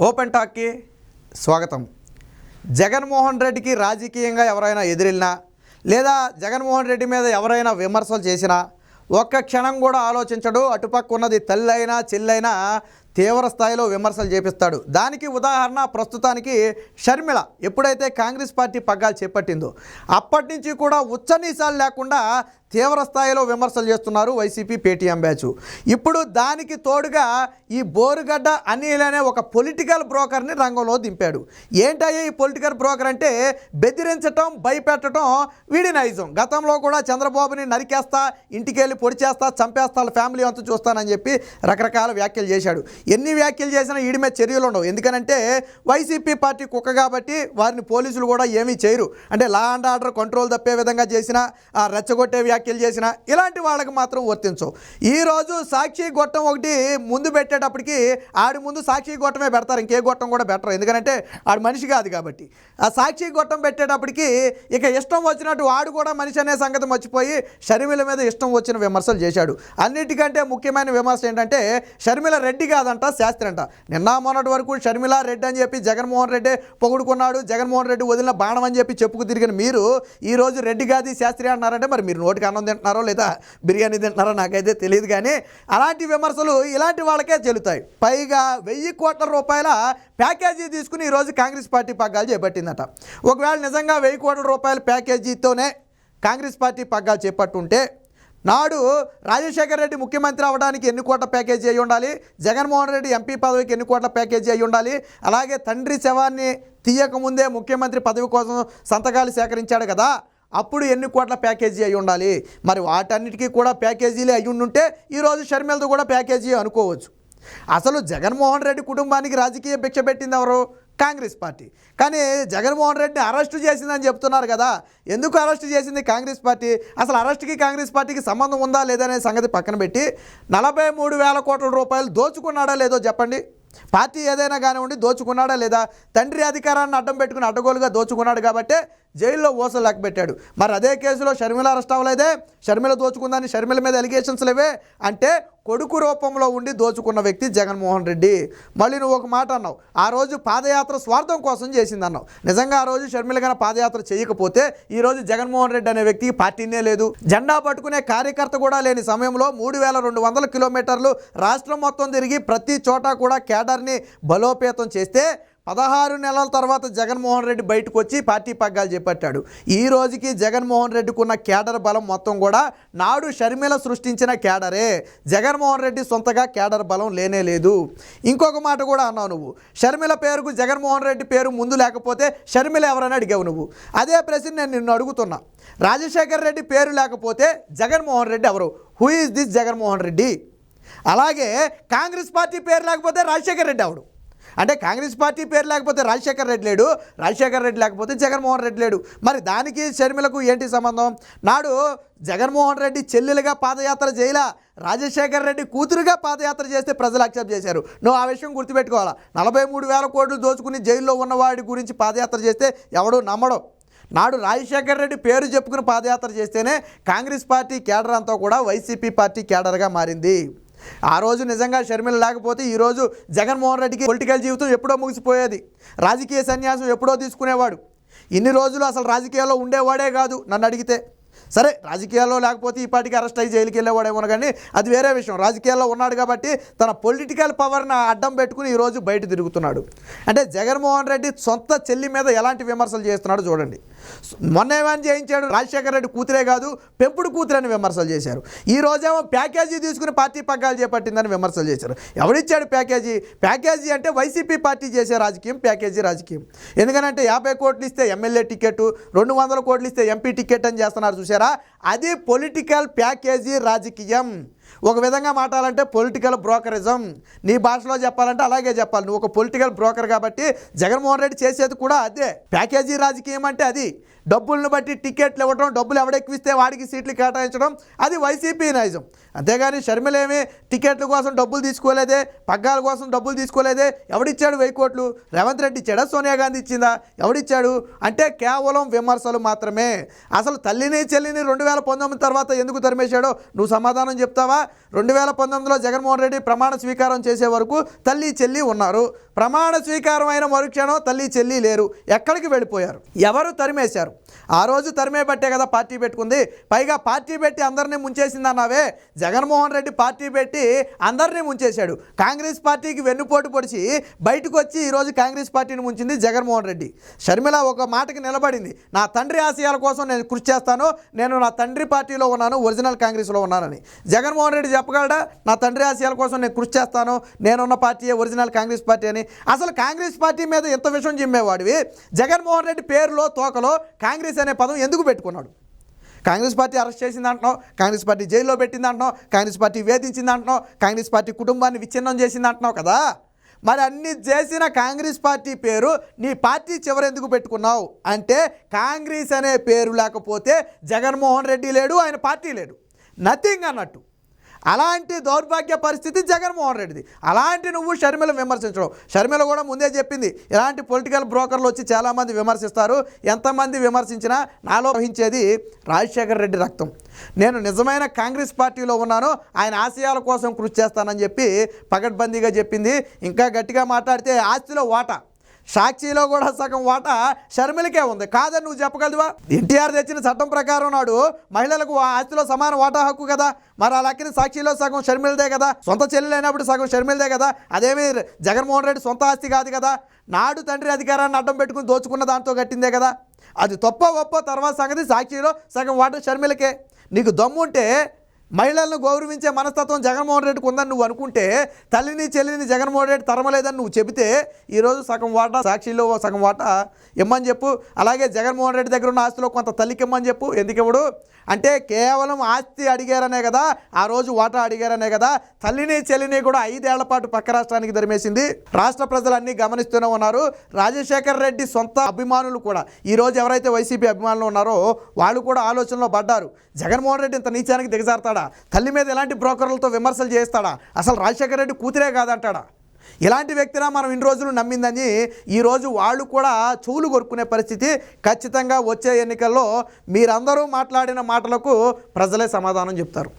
Open టాక్కి స్వాగతం. జగన్మోహన్ రెడ్డికి రాజకీయంగా ఎవరైనా ఎదిరిల్లినా లేదా జగన్మోహన్ రెడ్డి మీద ఎవరైనా విమర్శలు చేసినా ఒక్క క్షణం కూడా ఆలోచించడు. అటుపక్క ఉన్నది తల్లైనా చెల్లైనా తీవ్ర స్థాయిలో విమర్శలు చేపిస్తాడు. దానికి ఉదాహరణ ప్రస్తుతానికి షర్మిల ఎప్పుడైతే కాంగ్రెస్ పార్టీ పగ్గాలు చేపట్టిందో అప్పటి నుంచి కూడా ఉచ్చనీసాలు లేకుండా తీవ్ర స్థాయిలో విమర్శలు చేస్తున్నారు వైసీపీ పేటీఎం బ్యాచ్. ఇప్పుడు దానికి తోడుగా ఈ బోరుగడ్డ అనిల్ అనే ఒక పొలిటికల్ బ్రోకర్ని రంగంలో దింపాడు. ఏంటయ్యా ఈ పొలిటికల్ బ్రోకర్ అంటే బెదిరించటం, భయపెట్టడం వీడి నైజం. గతంలో కూడా చంద్రబాబుని నరికేస్తా, ఇంటికి వెళ్ళి పొడి చేస్తా, చంపేస్తా, వాళ్ళ ఫ్యామిలీ అంతా చూస్తానని చెప్పి రకరకాల వ్యాఖ్యలు చేశాడు. ఎన్ని వ్యాఖ్యలు చేసినా వీడి మీద చర్యలు ఉండవు. ఎందుకనంటే వైసీపీ పార్టీ కుక్క కాబట్టి వారిని పోలీసులు కూడా ఏమీ చేయరు. అంటే లా అండ్ ఆర్డర్ కంట్రోల్ తప్పే విధంగా చేసినా, రెచ్చగొట్టే వ్యాఖ్యలు చేసినా ఇలాంటి వాళ్ళకి మాత్రం వర్తించవు. ఈరోజు సాక్షి గొట్టం ఒకటి ముందు పెట్టేటప్పటికి ఆడి ముందు సాక్షి గొట్టమే పెడతారు, ఇంకే గొట్టం కూడా పెట్టరు. ఎందుకంటే ఆడు మనిషి కాదు కాబట్టి. ఆ సాక్షి గొట్టం పెట్టేటప్పటికి ఇక ఇష్టం వచ్చినట్టు ఆడు కూడా మనిషి అనే సంగతి మర్చిపోయి షర్మిల మీద ఇష్టం వచ్చిన విమర్శలు చేశాడు. అన్నిటికంటే ముఖ్యమైన విమర్శ ఏంటంటే షర్మిల రెడ్డి కాదంట, శాస్త్రి అంట. నిన్న మొన్నటి వరకు షర్మిల రెడ్డి అని చెప్పి జగన్మోహన్ రెడ్డి పొగుడుకున్నాడు, జగన్మోహన్ రెడ్డి వదిలిన బాణం అని చెప్పి చెప్పుకు తిరిగిన మీరు ఈరోజు రెడ్డి కాదు శాస్త్రి అంటున్నారంటే మరి మీరు నోటికి అన్నం తింటున్నారో లేదా బిర్యానీ తింటున్నారో నాకైతే తెలియదు. కానీ అలాంటి విమర్శలు ఇలాంటి వాళ్ళకే చెల్లుతాయి. పైగా 1000 కోట్ల రూపాయల ప్యాకేజీ తీసుకుని ఈరోజు కాంగ్రెస్ పార్టీ పగ్గాలు చేపట్టిందట. ఒకవేళ నిజంగా 1000 కోట్ల రూపాయల ప్యాకేజీతోనే కాంగ్రెస్ పార్టీ పగ్గాలు చేపట్టుంటే నాడు రాజశేఖర్ రెడ్డి ముఖ్యమంత్రి అవ్వడానికి ఎన్ని కోట్ల ప్యాకేజీ అయి ఉండాలి, జగన్మోహన్ రెడ్డి ఎంపీ పదవికి ఎన్ని కోట్ల ప్యాకేజీ అయి ఉండాలి, అలాగే తండ్రి శవాన్ని తీయకముందే ముఖ్యమంత్రి పదవి కోసం సంతకాలు సేకరించాడు కదా, అప్పుడు ఎన్ని కోట్ల ప్యాకేజీ అయి ఉండాలి. మరి వాటన్నిటికీ కూడా ప్యాకేజీలే అయి ఉండుంటే ఈరోజు షర్మిలతో కూడా ప్యాకేజీ అనుకోవచ్చు. అసలు జగన్మోహన్ రెడ్డి కుటుంబానికి రాజకీయ భిక్ష పెట్టింది ఎవరు? కాంగ్రెస్ పార్టీ. కానీ జగన్మోహన్ రెడ్డిని అరెస్టు చేసిందని చెప్తున్నారు కదా, ఎందుకు అరెస్టు చేసింది కాంగ్రెస్ పార్టీ? అసలు అరెస్టుకి కాంగ్రెస్ పార్టీకి సంబంధం ఉందా లేదనే సంగతి పక్కన పెట్టి 43,000 కోట్ల రూపాయలు దోచుకున్నాడా లేదో చెప్పండి. పార్టీ ఏదైనా కానివ్వండి, దోచుకున్నాడా లేదా? తండ్రి అధికారాన్ని అడ్డం పెట్టుకుని అడ్డగోలుగా దోచుకున్నాడు కాబట్టే జైల్లో ఊసలు లెక్క పెట్టాడు. మరి అదే కేసులో షర్మిల అరెస్ట్ అవ్వలేదే, షర్మిల దోచుకుందని షర్మిల మీద ఎలిగేషన్స్ లేవే. అంటే కొడుకు రూపంలో ఉండి దోచుకున్న వ్యక్తి జగన్మోహన్ రెడ్డి. మళ్ళీ నువ్వు ఒక మాట అన్నావు, ఆ రోజు పాదయాత్ర స్వార్థం కోసం చేసింది అన్నావు. నిజంగా ఆ రోజు షర్మిల గారు పాదయాత్ర చేయకపోతే ఈరోజు జగన్మోహన్ రెడ్డి అనే వ్యక్తికి పార్టీనే లేదు, జెండా పట్టుకునే కార్యకర్త కూడా లేని సమయంలో 3200 కిలోమీటర్లు రాష్ట్రం మొత్తం తిరిగి ప్రతి చోట కూడా కేడర్ని బలోపేతం చేస్తే 16 నెలల తర్వాత జగన్మోహన్ రెడ్డి బయటకు వచ్చి పార్టీ పగ్గాలు చేపట్టాడు. ఈ రోజుకి జగన్మోహన్ రెడ్డికి ఉన్న కేడర్ బలం మొత్తం కూడా నాడు షర్మిల సృష్టించిన కేడరే. జగన్మోహన్ రెడ్డి సొంతగా కేడర్ బలం లేనే లేదు. ఇంకొక మాట కూడా అన్నావు నువ్వు, షర్మిల పేరుకు జగన్మోహన్ రెడ్డి పేరు ముందు లేకపోతే షర్మిల ఎవరని అడిగావు నువ్వు. అదే ప్రశ్న నేను నిన్ను అడుగుతున్నా. రాజశేఖర్ రెడ్డి పేరు లేకపోతే జగన్మోహన్ రెడ్డి ఎవరు? Who is this Jaganmohan Reddy? అలాగే కాంగ్రెస్ పార్టీ పేరు లేకపోతే రాజశేఖర్ రెడ్డి ఎవడు? అంటే కాంగ్రెస్ పార్టీ పేరు లేకపోతే రాజశేఖర్ రెడ్డి లేడు, రాజశేఖర్ రెడ్డి లేకపోతే జగన్మోహన్ రెడ్డి లేడు. మరి దానికి షర్మిలకు ఏంటి సంబంధం? నాడు జగన్మోహన్ రెడ్డి చెల్లెలుగా పాదయాత్ర చేయలా, రాజశేఖర్ రెడ్డి కూతురుగా పాదయాత్ర చేస్తే ప్రజలు యాక్సెప్ట్ చేశారు. నువ్వు ఆ విషయం గుర్తుపెట్టుకోవాలా. 43,000 కోట్లు దోచుకుని జైల్లో ఉన్నవాడి గురించి పాదయాత్ర చేస్తే ఎవడు నమ్మడం. నాడు రాజశేఖర్ రెడ్డి పేరు చెప్పుకుని పాదయాత్ర చేస్తేనే కాంగ్రెస్ పార్టీ కేడర్ అంతా కూడా వైసీపీ పార్టీ కేడర్గా మారింది. ఆ రోజు నిజంగా షర్మిల లేకపోతే ఈరోజు జగన్మోహన్ రెడ్డికి పొలిటికల్ జీవితం ఎప్పుడో ముగిసిపోయేది, రాజకీయ సన్యాసం ఎప్పుడో తీసుకునేవాడు. ఇన్ని రోజులు అసలు రాజకీయాల్లో ఉండేవాడే కాదు నన్ను అడిగితే. సరే రాజకీయాల్లో లేకపోతే ఈ పార్టీకి అరెస్ట్ అయ్యి జైలుకి వెళ్ళేవాడేమో, కానీ అది వేరే విషయం. రాజకీయాల్లో ఉన్నాడు కాబట్టి తన పొలిటికల్ పవర్ని అడ్డం పెట్టుకుని ఈరోజు బయట తిరుగుతున్నాడు. అంటే జగన్మోహన్ రెడ్డి సొంత చెల్లి మీద ఎలాంటి విమర్శలు చేస్తున్నాడు చూడండి. మొన్న ఏమని చేయించాడు, రాజశేఖర్ రెడ్డి కూతురే కాదు పెంపుడు కూతురని విమర్శలు చేశారు. ఈ రోజేమో ప్యాకేజీ తీసుకుని పార్టీ పగ్గాలు చేపట్టిందని విమర్శలు చేశారు. ఎవరిచ్చాడు ప్యాకేజీ? ప్యాకేజీ అంటే వైసీపీ పార్టీ చేసే రాజకీయం ప్యాకేజీ రాజకీయం. ఎందుకనంటే 50 కోట్లు ఇస్తే ఎమ్మెల్యే టికెట్, 200 కోట్లు ఇస్తే ఎంపీ టికెట్ అని చేస్తున్నారు చూసారా. అది పొలిటికల్ ప్యాకేజీ రాజకీయం. ఒక విధంగా మాట్లాడాలంటే పొలిటికల్ బ్రోకరిజం. నీ భాషలో చెప్పాలంటే అలాగే చెప్పాలి. నువ్వు ఒక పొలిటికల్ బ్రోకర్ కాబట్టి జగన్మోహన్ రెడ్డి చేసేది కూడా అదే. ప్యాకేజీ రాజకీయం అంటే అది. డబ్బులను బట్టి టికెట్లు ఇవ్వడం, డబ్బులు ఎవడెక్కిస్తే వాడికి సీట్లు కేటాయించడం, అది వైసీపీ నైజం. అంతేగాని షర్మిల ఏమి టికెట్ల కోసం డబ్బులు తీసుకోలేదే, పగ్గాల కోసం డబ్బులు తీసుకోలేదే. ఎవడిచ్చాడు 1000 కోట్లు? రేవంత్ రెడ్డి ఇచ్చాడా? సోనియా గాంధీ ఇచ్చిందా? ఎవడిచ్చాడు? అంటే కేవలం విమర్శలు మాత్రమే. అసలు తల్లిని చెల్లిని 2019 తర్వాత ఎందుకు తరిమేశాడో నువ్వు సమాధానం చెప్తావా? 2019లో జగన్మోహన్ రెడ్డి ప్రమాణ స్వీకారం చేసే వరకు తల్లి చెల్లి ఉన్నారు. ప్రమాణ స్వీకారమైన మరుక్షణం తల్లి చెల్లి లేరు, ఎక్కడికి వెళ్ళిపోయారు? ఎవరు తరిమేశారు? ఆ రోజు తరిమే బట్టే కదా పార్టీ పెట్టుకుంది. పైగా పార్టీ పెట్టి అందరినీ ముంచేసిందన్నావే, జగన్మోహన్ రెడ్డి పార్టీ పెట్టి అందరినీ ముంచేశాడు. కాంగ్రెస్ పార్టీకి వెన్నుపోటు పొడిచి బయటకు వచ్చి ఈరోజు కాంగ్రెస్ పార్టీని ముంచింది జగన్మోహన్ రెడ్డి. షర్మిల ఒక మాటకి నిలబడింది, నా తండ్రి ఆశయాల కోసం నేను కృషి చేస్తాను, నేను నా తండ్రి పార్టీలో ఉన్నాను, ఒరిజినల్ కాంగ్రెస్లో ఉన్నానని. జగన్మోహన్ రెడ్డి చెప్పగలడా నా తండ్రి ఆశయాల కోసం నేను కృషి చేస్తాను, నేనున్న పార్టీ ఒరిజినల్ కాంగ్రెస్ పార్టీ అని? అసలు కాంగ్రెస్ పార్టీ మీద ఎంత విషయం జిమ్మేవాడివి జగన్మోహన్ రెడ్డి పేరులో తోకలో కాంగ్రెస్ అనే పదం ఎందుకు పెట్టుకున్నాడు? కాంగ్రెస్ పార్టీ అరెస్ట్ చేసింది అంటున్నావు, కాంగ్రెస్ పార్టీ జైల్లో పెట్టింది అంటున్నావు, కాంగ్రెస్ పార్టీ వేధించింది అంటున్నావు, కాంగ్రెస్ పార్టీ కుటుంబాన్ని విచ్ఛిన్నం చేసింది అంటున్నావు కదా. మరి అన్ని చేసిన కాంగ్రెస్ పార్టీ పేరు నీ పార్టీ చివరి ఎందుకు పెట్టుకున్నావు అంటే, కాంగ్రెస్ అనే పేరు లేకపోతే జగన్మోహన్ రెడ్డి లేడు, ఆయన పార్టీ లేడు, నథింగ్ అన్నట్టు. అలాంటి దౌర్భాగ్య పరిస్థితి జగన్మోహన్ రెడ్డిది. అలాంటి నువ్వు షర్మిల విమర్శించడం. షర్మిల కూడా ముందే చెప్పింది, ఇలాంటి పొలిటికల్ బ్రోకర్లు వచ్చి చాలామంది విమర్శిస్తారు, ఎంతమంది విమర్శించినా నాలో వహించేది రాజశేఖర రెడ్డి రక్తం. నేను నిజమైన కాంగ్రెస్ పార్టీలో ఉన్నాను, ఆయన ఆశయాల కోసం కృషి చేస్తానని చెప్పి పకడ్బందీగా చెప్పింది. ఇంకా గట్టిగా మాట్లాడితే ఆస్తిలో వాటా, సాక్షిలో కూడా సగం వాటా షర్మిలకే ఉంది, కాదని నువ్వు చెప్పగలవా? ఎన్టీఆర్ తెచ్చిన చట్టం ప్రకారం నాడు మహిళలకు ఆస్తిలో సమాన వాటా హక్కు కదా, మరి ఆ లెక్కని సాక్షిలో సగం షర్మిలదే కదా, సొంత చెల్లెలు అయినప్పుడు సగం షర్మిలదే కదా. అదేమి జగన్మోహన్ రెడ్డి సొంత ఆస్తి కాదు కదా, నాడు తండ్రి అధికారాన్ని అడ్డం పెట్టుకుని దోచుకున్న దాంతో కట్టిందే కదా. అది తప్ప ఒప్ప తర్వాత సంగతి, సాక్షిలో సగం వాటా షర్మిలకే. నీకు దమ్ముంటే మహిళలను గౌరవించే మనస్తత్వం జగన్మోహన్ రెడ్డికి ఉందని నువ్వు అనుకుంటే, తల్లిని చెల్లిని జగన్మోహన్ రెడ్డి తరమలేదని నువ్వు చెబితే, ఈరోజు సగం వాటా సాక్షిలో సగం వాటా ఇమ్మని చెప్పు. అలాగే జగన్మోహన్ రెడ్డి దగ్గర ఉన్న ఆస్తిలో కొంత తల్లికి ఇమ్మని చెప్పు. ఎందుకు ఇవ్వడు అంటే, కేవలం ఆస్తి అడిగారనే కదా, ఆ రోజు వాటా అడిగారనే కదా తల్లిని చెల్లిని కూడా 5 ఏళ్ల పాటు పక్క రాష్ట్రానికి ధరిమేసింది. రాష్ట్ర ప్రజలన్నీ గమనిస్తూనే ఉన్నారు. రాజశేఖర్ రెడ్డి సొంత అభిమానులు కూడా, ఈరోజు ఎవరైతే వైసీపీ అభిమానులు ఉన్నారో వాళ్ళు కూడా ఆలోచనలో పడ్డారు. జగన్మోహన్ రెడ్డి ఇంత నీచానికి దిగజారుతాడా? తల్లి మీద ఎలాంటి బ్రోకర్లతో విమర్శలు చేస్తాడా? అసలు రాజశేఖర రెడ్డి కూతురే కాదంటాడా? ఇలాంటి వ్యక్తినా మనం ఇన్ని రోజులు నమ్మిందని ఈరోజు వాళ్ళు కూడా చెవులు కొరుకునే పరిస్థితి. ఖచ్చితంగా వచ్చే ఎన్నికల్లో మీరందరూ మాట్లాడిన మాటలకు ప్రజలే సమాధానం చెప్తారు.